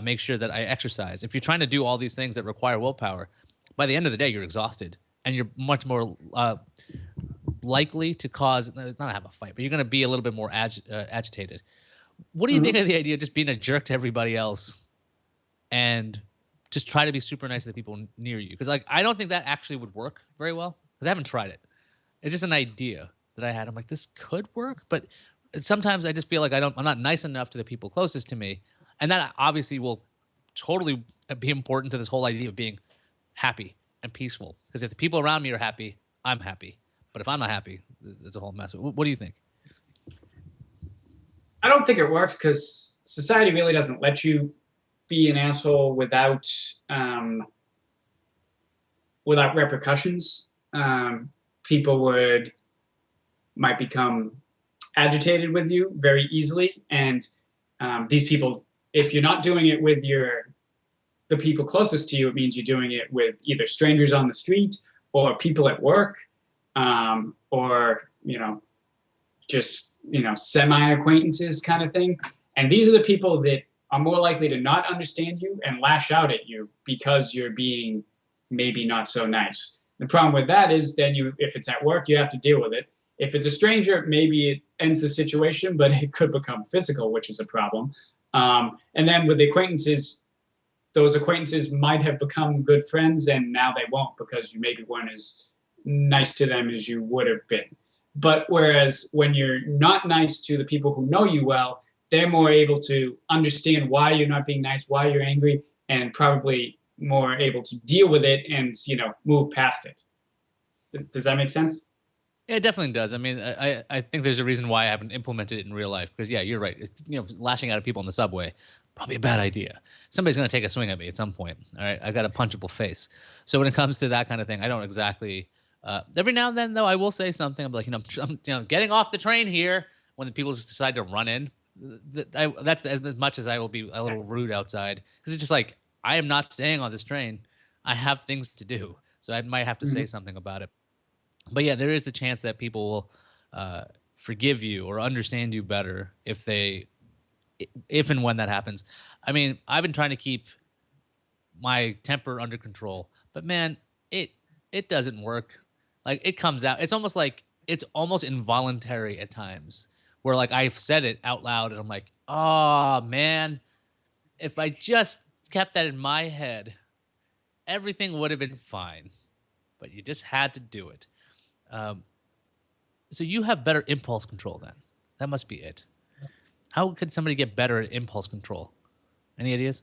make sure that I exercise. If you're trying to do all these things that require willpower, by the end of the day, you're exhausted and you're much more likely to cause, not have a fight, but you're going to be a little bit more agitated. What do you think of the idea of just being a jerk to everybody else and just try to be super nice to the people near you? Because like I don't think that actually would work very well because I haven't tried it. It's just an idea that I had. I'm like, this could work, but sometimes I just feel like I'm not nice enough to the people closest to me, and that obviously will totally be important to this whole idea of being happy and peaceful. Because if the people around me are happy, I'm happy. But if I'm not happy, it's a whole mess. What do you think? I don't think it works because society really doesn't let you be an asshole without repercussions. People might become agitated with you very easily, and these people, if you're not doing it with the people closest to you, it means you're doing it with either strangers on the street or people at work, or just semi-acquaintances kind of thing. And these are the people that are more likely to not understand you and lash out at you because you're being maybe not so nice. The problem with that is then if it's at work, you have to deal with it. If it's a stranger, maybe it ends the situation, but it could become physical, which is a problem. And then with the acquaintances, those acquaintances might have become good friends and now they won't because you maybe weren't as nice to them as you would have been. But whereas when you're not nice to the people who know you well, they're more able to understand why you're not being nice, why you're angry, and probably more able to deal with it and, move past it. Does that make sense? Yeah, it definitely does. I mean, I think there's a reason why I haven't implemented it in real life because, yeah, you're right. It's, lashing out at people in the subway, probably a bad idea. Somebody's going to take a swing at me at some point. All right. I got a punchable face. So when it comes to that kind of thing, I don't exactly. Every now and then, though, I will say something. I'm like, I'm getting off the train here when the people just decide to run in. That's as much as I will be a little rude outside because it's just like I am not staying on this train. I have things to do, so I might have to say something about it. But yeah, there is the chance that people will forgive you or understand you better if and when that happens. I mean, I've been trying to keep my temper under control, but man, it doesn't work. Like it comes out. It's almost involuntary at times where like I've said it out loud and I'm like, oh man, if I just kept that in my head, everything would have been fine. But you just had to do it. So you have better impulse control then. That must be it. How could somebody get better at impulse control? Any ideas?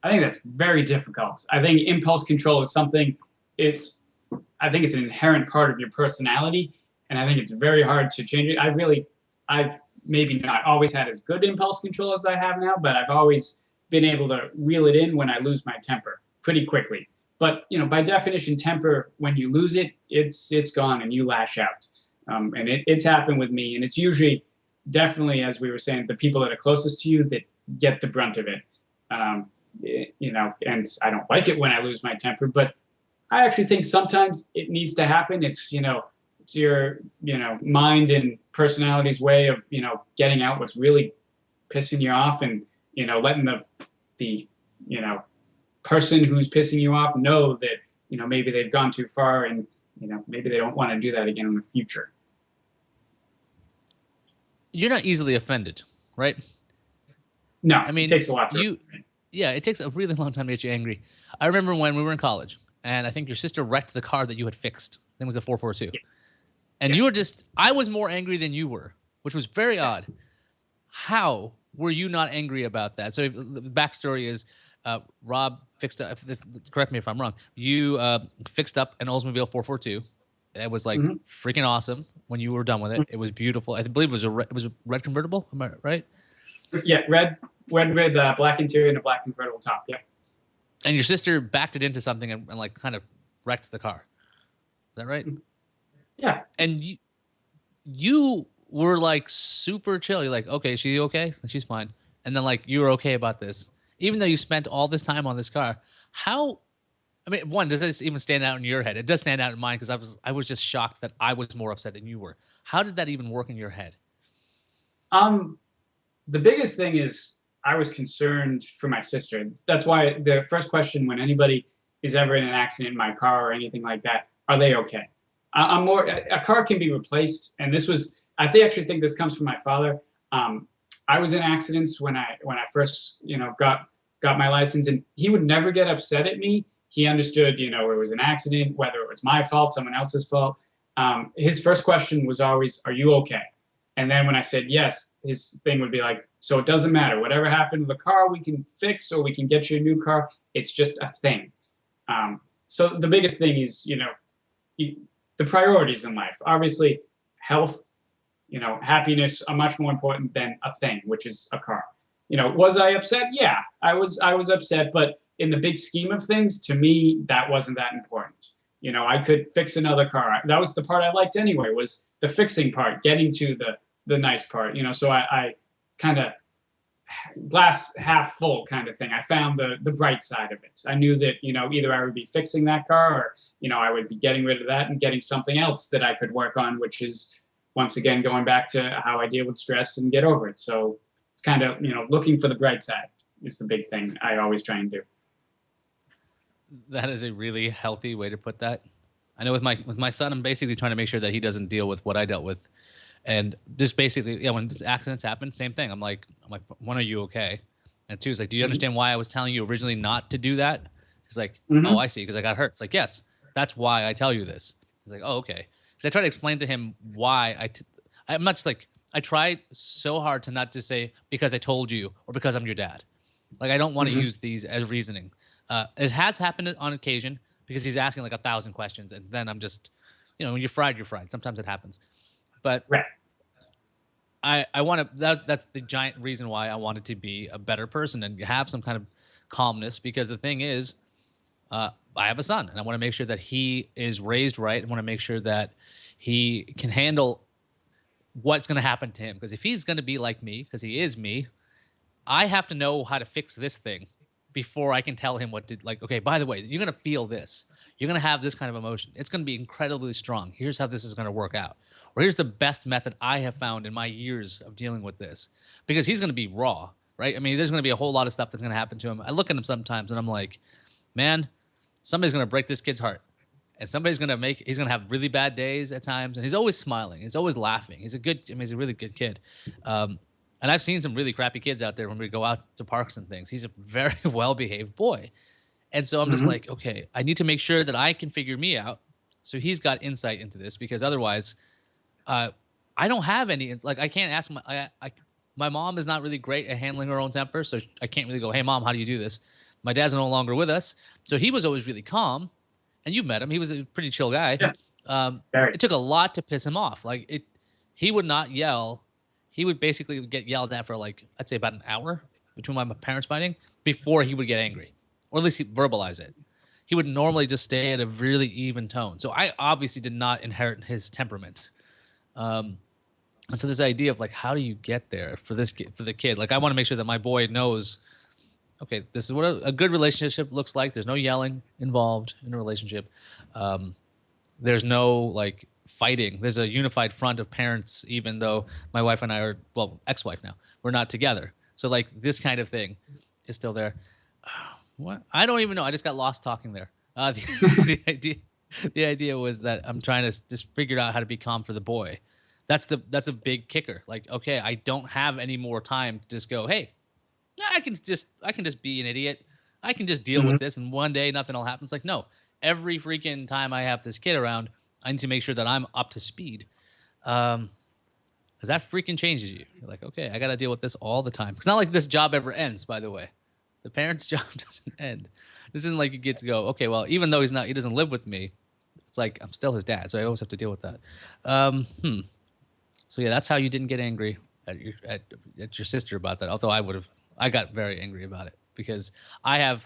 I think that's very difficult. I think impulse control is something, I think it's an inherent part of your personality, and I think it's very hard to change it. I've maybe not always had as good impulse control as I have now, but I've always been able to reel it in when I lose my temper pretty quickly. But, by definition, temper, when you lose it, it's gone and you lash out. And it's happened with me, and it's usually definitely, as we were saying, the people that are closest to you that get the brunt of it. And I don't like it when I lose my temper, but I actually think sometimes it needs to happen. It's your mind and personality's way of getting out what's really pissing you off, and letting the person who's pissing you off know that maybe they've gone too far, and maybe they don't want to do that again in the future. You're not easily offended, right? No, I mean, it takes a lot to. Yeah, it takes a really long time to get you angry. I remember when we were in college, and I think your sister wrecked the car that you had fixed. I think it was the 442. Yes. And you were I was more angry than you were, which was very odd. How were you not angry about that? So the backstory is Rob fixed up, correct me if I'm wrong, you fixed up an Oldsmobile 442. It was like freaking awesome when you were done with it. It was beautiful. I believe it was a red convertible. Am I right? Yeah, red with black interior and a black convertible top. Yeah. And your sister backed it into something and like kind of wrecked the car. Is that right? Yeah. And you were like super chill. You're like, okay, is she okay? She's fine. And then like you were okay about this, even though you spent all this time on this car. How? I mean, one, does this even stand out in your head? It does stand out in mine because I was just shocked that I was more upset than you were. How did that even work in your head? The biggest thing is I was concerned for my sister. That's why the first question when anybody is ever in an accident in my car or anything like that, are they okay? I'm more, a car can be replaced. And this was, actually think this comes from my father. I was in accidents when I first, got my license, and he would never get upset at me. He understood, it was an accident, whether it was my fault, someone else's fault. His first question was always, are you okay? And then when I said yes, his thing would be like, so it doesn't matter. Whatever happened to the car, we can fix, or we can get you a new car. It's just a thing. So the biggest thing is, the priorities in life. Obviously, health, happiness are much more important than a thing, which is a car. Was I upset? Yeah, I was upset. But in the big scheme of things, to me, that wasn't that important. I could fix another car. That was the part I liked anyway, was the fixing part, getting to the nice part. So I kind of glass half full kind of thing. I found the bright side of it. I knew that, either I would be fixing that car, or, I would be getting rid of that and getting something else that I could work on, which is, once again, going back to how I deal with stress and get over it. So it's kind of, looking for the bright side is the big thing I always try and do. That is a really healthy way to put that. I know with my son, I'm basically trying to make sure that he doesn't deal with what I dealt with. And just basically, when accidents happen, same thing. I'm like, one, are you okay? And two, is like, do you understand why I was telling you originally not to do that? He's like, oh, I see, because I got hurt. It's like, yes, that's why I tell you this. He's like, oh, okay. Because I try to explain to him why I'm not just like, I try so hard to not just say because I told you or because I'm your dad. Like, I don't want to use these as reasoning. It has happened on occasion because he's asking like 1,000 questions, and then I'm just, when you're fried, you're fried. Sometimes it happens, but right. I want to. That's the giant reason why I wanted to be a better person and have some kind of calmness. Because the thing is, I have a son, and I want to make sure that he is raised right. I want to make sure that he can handle what's going to happen to him. Because if he's going to be like me, because he is me, I have to know how to fix this thing before I can tell him what to, like, okay, by the way, you're going to feel this. You're going to have this kind of emotion. It's going to be incredibly strong. Here's how this is going to work out. Or here's the best method I have found in my years of dealing with this. Because he's going to be raw, right? I mean, there's going to be a whole lot of stuff that's going to happen to him. I look at him sometimes and I'm like, man, somebody's going to break this kid's heart. And he's going to have really bad days at times. And he's always smiling. He's always laughing. He's a really good kid. And I've seen some really crappy kids out there when we go out to parks and things. He's a very well-behaved boy. And so I'm just like, okay, I need to make sure that I can figure me out. So he's got insight into this, because otherwise I don't have any, like, I can't ask my mom is not really great at handling her own temper. So I can't really go, hey mom, how do you do this? My dad's no longer with us. So he was always really calm, and you've met him. He was a pretty chill guy. Yeah. It took a lot to piss him off. Like he would not yell. He would basically get yelled at for like, I'd say about an hour between my parents fighting before he would get angry, or at least he'd verbalize it. He would normally just stay at a really even tone. So I obviously did not inherit his temperament. And so this idea of like, how do you get there for this kid, for the kid? Like, I want to make sure that my boy knows, okay, this is what a good relationship looks like. There's no yelling involved in a relationship. Um, there's no like fighting. There's a unified front of parents, even though my wife and I are, well, ex-wife now, we're not together. So like this kind of thing is still there. What? I don't even know. I just got lost talking there. The idea was that I'm trying to just figure out how to be calm for the boy. That's a big kicker. Like, okay, I don't have any more time to just go, hey, I can just be an idiot. I can just deal Mhm. with this, and one day nothing will happen. It's like, no, every freaking time I have this kid around, I need to make sure that I'm up to speed. Um, because that freaking changes you. You're like, okay, I got to deal with this all the time. It's not like this job ever ends, by the way. The parent's job doesn't end. This isn't like you get to go, okay, well, even though he doesn't live with me, it's like I'm still his dad, so I always have to deal with that. Um, hmm. So yeah, that's how you didn't get angry at your sister about that. Although I got very angry about it because I had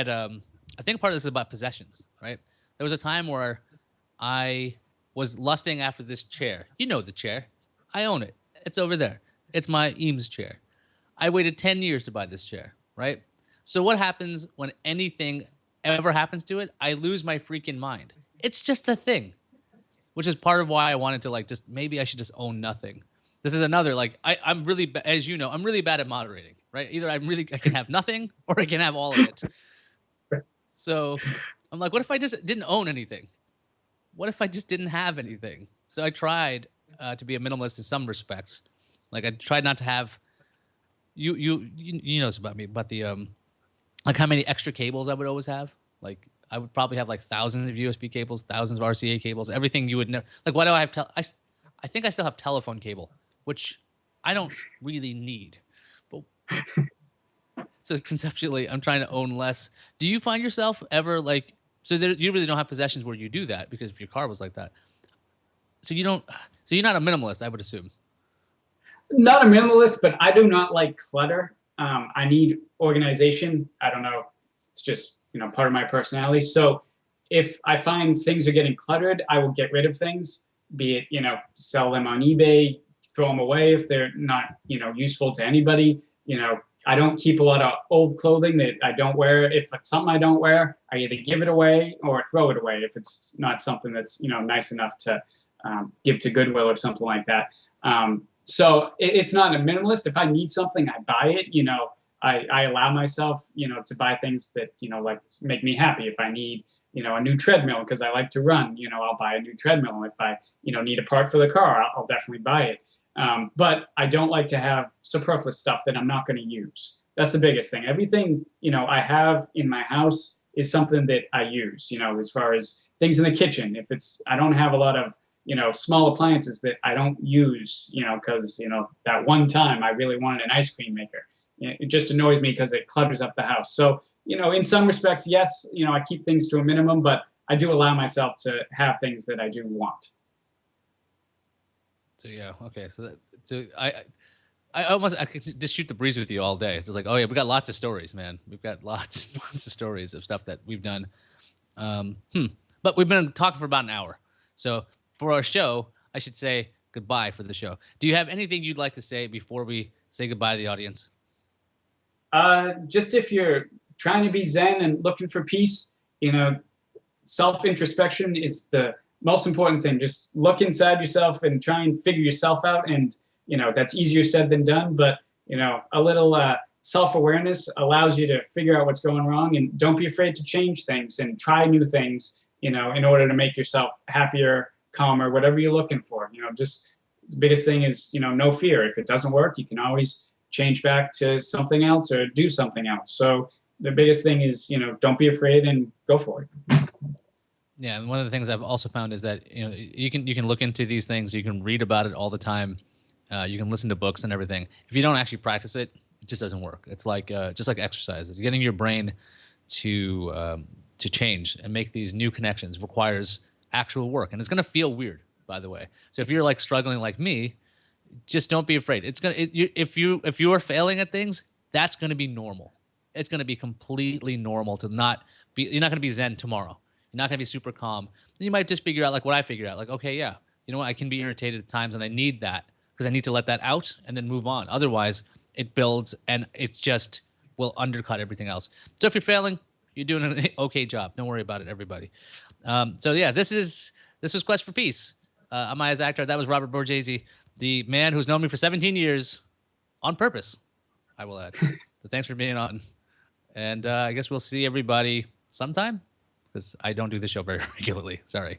I think part of this is about possessions, right? There was a time where I was lusting after this chair. You know the chair. I own it. It's over there. It's my Eames chair. I waited 10 years to buy this chair, right? So what happens when anything ever happens to it? I lose my freaking mind. It's just a thing, which is part of why I wanted to like just maybe I should just own nothing. This is another like I'm really as you know I'm really bad at moderating, right? Either I can have nothing or I can have all of it. So I'm like, what if I just didn't own anything? What if I just didn't have anything? So I tried to be a minimalist in some respects. Like I tried not to have you know this about me, but the like how many extra cables I would always have. Like I would probably have like thousands of USB cables, thousands of RCA cables, everything you would know. Like why do I have I think I still have telephone cable, which I don't really need. But so conceptually, I'm trying to own less. Do you find yourself ever like so there, you really don't have possessions where you do that because if your car was like that. So you don't so you're not a minimalist, I would assume. Not a minimalist, but I do not like clutter. I need organization. I don't know. It's just part of my personality. So if I find things are getting cluttered, I will get rid of things. Be it sell them on eBay, throw them away if they're not useful to anybody. I don't keep a lot of old clothing that I don't wear. If it's something I don't wear, I either give it away or throw it away if it's not something that's nice enough to give to Goodwill or something like that. So it's not a minimalist. If I need something, I buy it. I allow myself, to buy things that, like make me happy. If I need, a new treadmill because I like to run, I'll buy a new treadmill. If I, need a part for the car, I'll definitely buy it. But I don't like to have superfluous stuff that I'm not going to use. That's the biggest thing. Everything, I have in my house is something that I use, as far as things in the kitchen. If I don't have a lot of, small appliances that I don't use, because, that one time I really wanted an ice cream maker. It just annoys me because it clutters up the house. So, in some respects, yes, I keep things to a minimum, but I do allow myself to have things that I do want. So yeah, okay. So I could just shoot the breeze with you all day. It's just like, oh yeah, we got lots of stories, man. We've got lots lots of stories of stuff that we've done. Um, hmm. But we've been talking for about an hour. So for our show, I should say goodbye for the show. Do you have anything you'd like to say before we say goodbye to the audience? Just if you're trying to be Zen and looking for peace, self introspection is the most important thing. Just look inside yourself and try and figure yourself out. And, that's easier said than done. But, a little self awareness allows you to figure out what's going wrong. And don't be afraid to change things and try new things, in order to make yourself happier, calmer, whatever you're looking for. Just the biggest thing is, no fear. If it doesn't work, you can always change back to something else or do something else. So the biggest thing is, don't be afraid and go for it. Yeah, and one of the things I've also found is that you can look into these things, you can read about it all the time, you can listen to books and everything. If you don't actually practice it, it just doesn't work. It's like just like exercise. It's getting your brain to change and make these new connections requires actual work, and it's gonna feel weird, by the way. So if you're like struggling like me, just don't be afraid. If you are failing at things, that's going to be normal. It's going to be completely normal to not be. You're not going to be Zen tomorrow. You're not going to be super calm. You might just figure out like what I figured out. Like, okay, yeah, you know what, I can be irritated at times, and I need that because I need to let that out and then move on. Otherwise, it builds and it just will undercut everything else. So if you're failing, you're doing an okay job. Don't worry about it, everybody. So yeah, this was Quest for Peace. I'm Iyaz Akhtar. That was Robert Borgesi, the man who's known me for 17 years on purpose, I will add. So thanks for being on. And I guess we'll see everybody sometime because I don't do the show very regularly. Sorry.